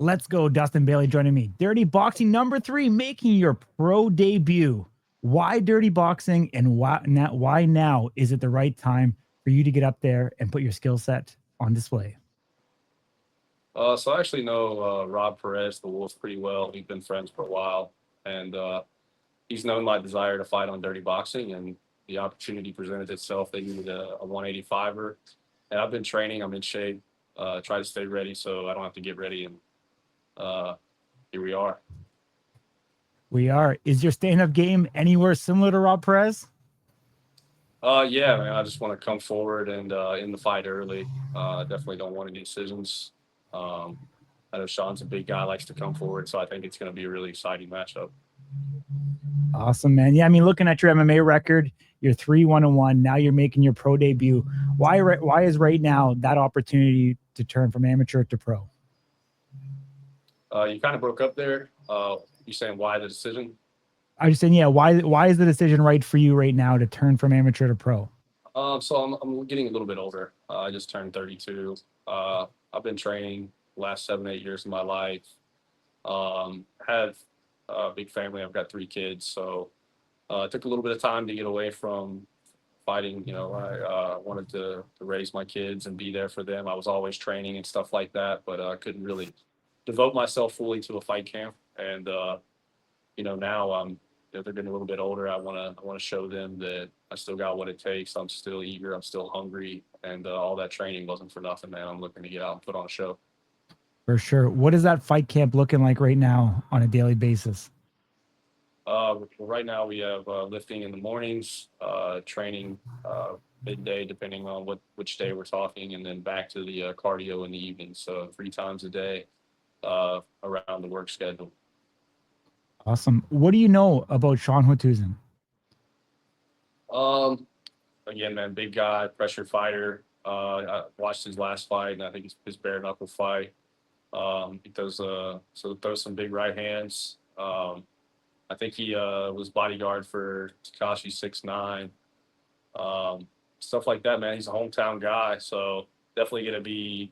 Let's go, Dustin Bailey joining me. Dirty Boxing number 3, making your pro debut. Why Dirty Boxing, and why now is it the right time for you to get up there and put your skill set on display? So I actually know Rob Perez, the Wolf, pretty well. We've been friends for a while, and he's known my desire to fight on Dirty Boxing, and the opportunity presented itself. They needed a 185er, and I've been training. I'm in shape. Try to stay ready so I don't have to get ready, and uh, here we are. We are. Is your stand-up game anywhere similar to Rob Perez? Yeah, man. I just want to come forward and in the fight early. Definitely don't want any decisions. Um, I know Sean's a big guy, likes to come forward, so I think it's going to be a really exciting matchup. Awesome, man. Yeah, I mean, looking at your MMA record, you're 3-1-1. Now you're making your pro debut. Why is right now that opportunity to turn from amateur to pro? You kind of broke up there. You saying why the decision? I was just saying, yeah, why is the decision right for you right now to turn from amateur to pro? So I'm getting a little bit older. I just turned 32. I've been training the last 7, 8 years of my life. Have a big family. I've got 3 kids, so it took a little bit of time to get away from fighting. I wanted to raise my kids and be there for them. I was always training and stuff like that, but I couldn't really devote myself fully to a fight camp. And now they're getting a little bit older. I want to show them that I still got what it takes. I'm still eager. I'm still hungry, and all that training wasn't for nothing, man. I'm looking to get out and put on a show. For sure. What is that fight camp looking like right now on a daily basis? Right now we have lifting in the mornings, training midday, depending on which day we're talking, and then back to the cardio in the evening. So 3 times a day around the work schedule. Awesome. What do you know about Sean Hutuzen? Um, Again, man, big guy, pressure fighter. I watched his last fight, and I think his bare knuckle fight. He does throws some big right hands. I think he was bodyguard for Takashi 6ix9ine. Stuff like that, man. He's a hometown guy, so definitely gonna be.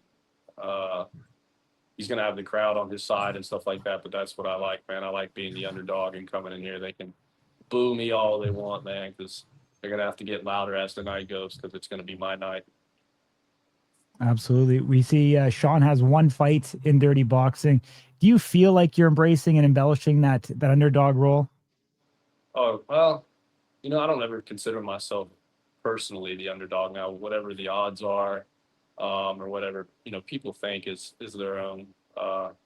He's gonna have the crowd on his side and stuff like that. But that's what I like, man. I like being the underdog and coming in here. They can boo me all they want, man, because they're gonna have to get louder as the night goes because it's gonna be my night. Absolutely. We see Sean has one fight in Dirty Boxing. Do you feel like you're embracing and embellishing that underdog role? Oh well, I don't ever consider myself personally the underdog. Now, whatever the odds are, or whatever people think is their own.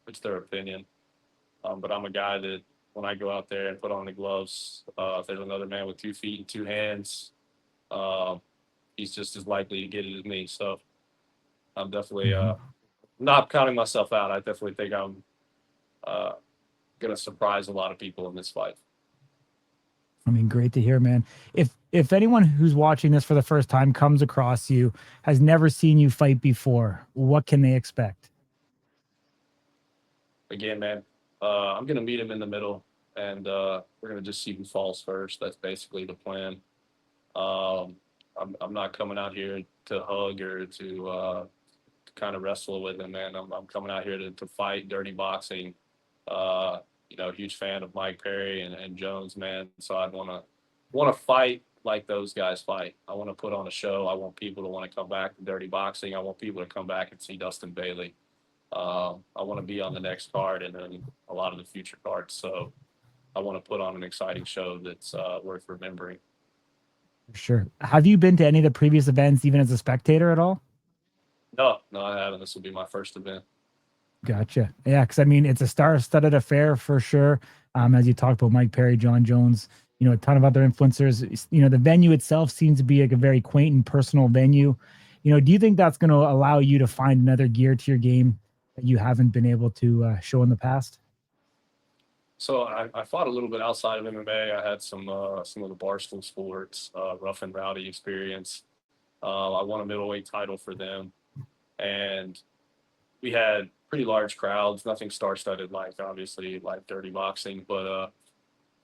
It's their opinion. But I'm a guy that when I go out there and put on the gloves, if there's another man with 2 feet and 2 hands, um, he's just as likely to get it as me. So I'm definitely Mhm. not counting myself out. I definitely think I'm uh, gonna surprise a lot of people in this fight. I mean, great to hear, man. If anyone who's watching this for the first time comes across you, has never seen you fight before, what can they expect? Again, man, I'm gonna meet him in the middle, and we're gonna just see who falls first. That's basically the plan. Um, I'm not coming out here to hug or to kind of wrestle with him, man. I'm coming out here to fight dirty boxing. Uh, Huge fan of Mike Perry and Jones, man. So I want to fight like those guys fight. I want to put on a show. I want people to want to come back to dirty boxing. I want people to come back and see Dustin Bailey. I want to be on the next card and then a lot of the future cards. So I want to put on an exciting show that's worth remembering. Sure. Have you been to any of the previous events, even as a spectator at all? No, no, I haven't. This will be my first event. Gotcha. Yeah, because I mean, it's a star-studded affair for sure. As you talked about Mike Perry, John Jones, a ton of other influencers. The venue itself seems to be like a very quaint and personal venue. Do you think that's going to allow you to find another gear to your game that you haven't been able to show in the past? So I fought a little bit outside of MMA. I had some of the barstool sports, rough and rowdy experience. I won a middleweight title for them, and we had pretty large crowds. Nothing star-studded like obviously like dirty boxing, but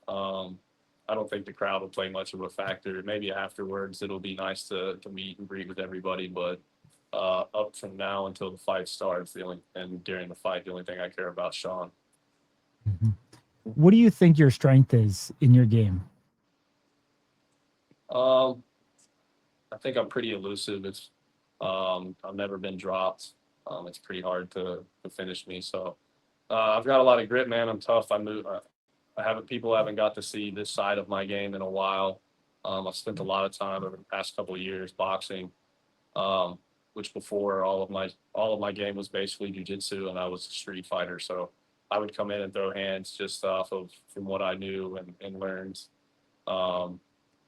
I don't think the crowd will play much of a factor. Maybe afterwards it'll be nice to meet and greet with everybody, but up from now until the fight starts. And during the fight, the only thing I care about is Sean. Mhm. What do you think your strength is in your game? Um, I think I'm pretty elusive. I've never been dropped. It's pretty hard to finish me. So I've got a lot of grit, man. I'm tough. I haven't people haven't got to see this side of my game in a while. I've spent a lot of time over the past couple of years boxing, which before all of my game was basically jujitsu, and I was a street fighter. So I would come in and throw hands just off of from what I knew and learned. Um,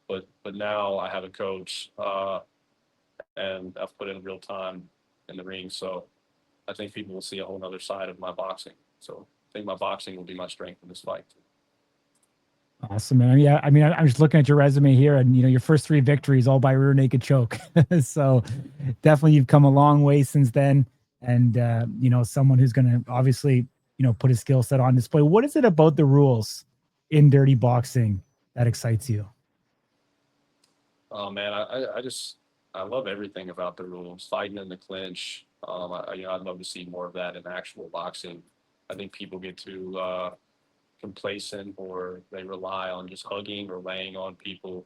but now I have a coach, and I've put in real time in the ring. So I think people will see a whole other side of my boxing. So I think my boxing will be my strength in this fight. Awesome, man. Yeah, I mean, I'm just looking at your resume here, and your first 3 victories all by rear naked choke. So definitely, you've come a long way since then, and someone who's going to obviously put his skill set on display. What is it about the rules in dirty boxing that excites you? Oh man, I love everything about the rules. Fighting in the clinch. I'd love to see more of that in actual boxing. I think people get too complacent, or they rely on just hugging or laying on people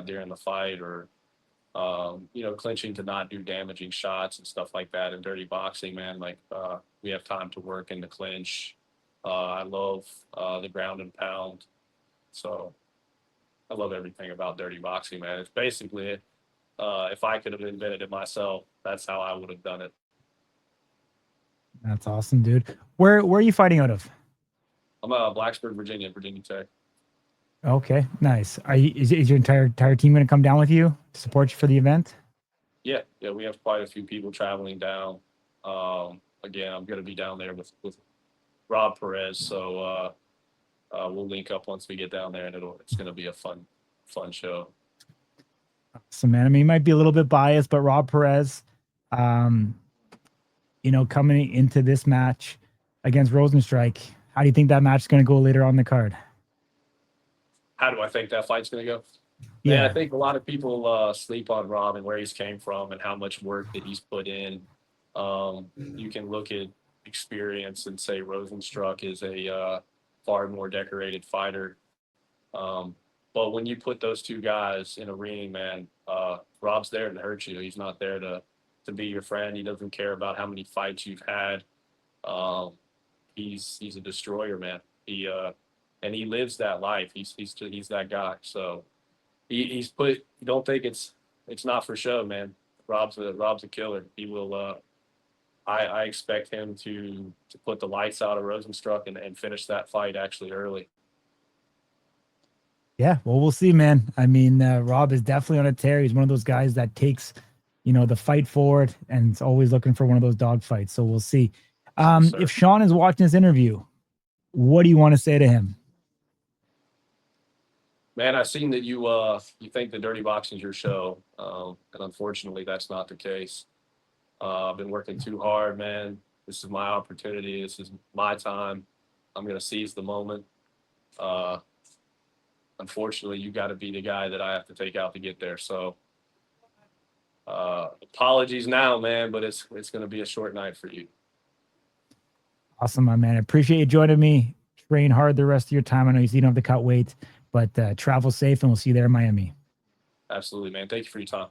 during the fight, or clinching to not do damaging shots and stuff like that. In dirty boxing, man, like we have time to work in the clinch. I love the ground and pound. So I love everything about dirty boxing, man. It's basically, if I could have invented it myself, that's how I would have done it. That's awesome, dude. Where are you fighting out of? I'm Blacksburg, Virginia Tech. Okay, nice. Is your entire team going to come down with you to support you for the event? Yeah, we have quite a few people traveling down. Again, I'm going to be down there with Rob Perez, so we'll link up once we get down there, and it's going to be a fun show. So, man, I mean, he might be a little bit biased, but Rob Perez, coming into this match against Rosenstruick, how do you think that match is going to go later on the card? How do I think that fight's going to go? Yeah, Man, I think a lot of people sleep on Rob and where he's came from and how much work that he's put in. You can look at experience and say Rosenstruck is a far more decorated fighter. But when you put those two guys in a ring, man, Rob's there to hurt you. He's not there to be your friend. He doesn't care about how many fights you've had. He's a destroyer, man. And he lives that life. He's that guy. So he's put. Don't think it's not for show, man. Rob's a killer. He will. I expect him to put the lights out of Rosenstruck and finish that fight actually early. yeah. Well, we'll see, man. I mean, Rob is definitely on a tear. He's one of those guys that takes, the fight forward and is always looking for one of those dog fights. So we'll see. If Sean is watching this interview, what do you want to say to him? Man, I've seen that you think that dirty boxing is your show, and unfortunately, that's not the case. I've been working too hard, man. This is my opportunity. This is my time. I'm gonna seize the moment. Unfortunately, you got to be the guy that I have to take out to get there. So, apologies now, man, but it's gonna be a short night for you. Awesome, my man. I appreciate you joining me. Train hard the rest of your time. I know you don't have to cut weight, but travel safe, and we'll see you there in Miami. Absolutely, man. Thank you for your time.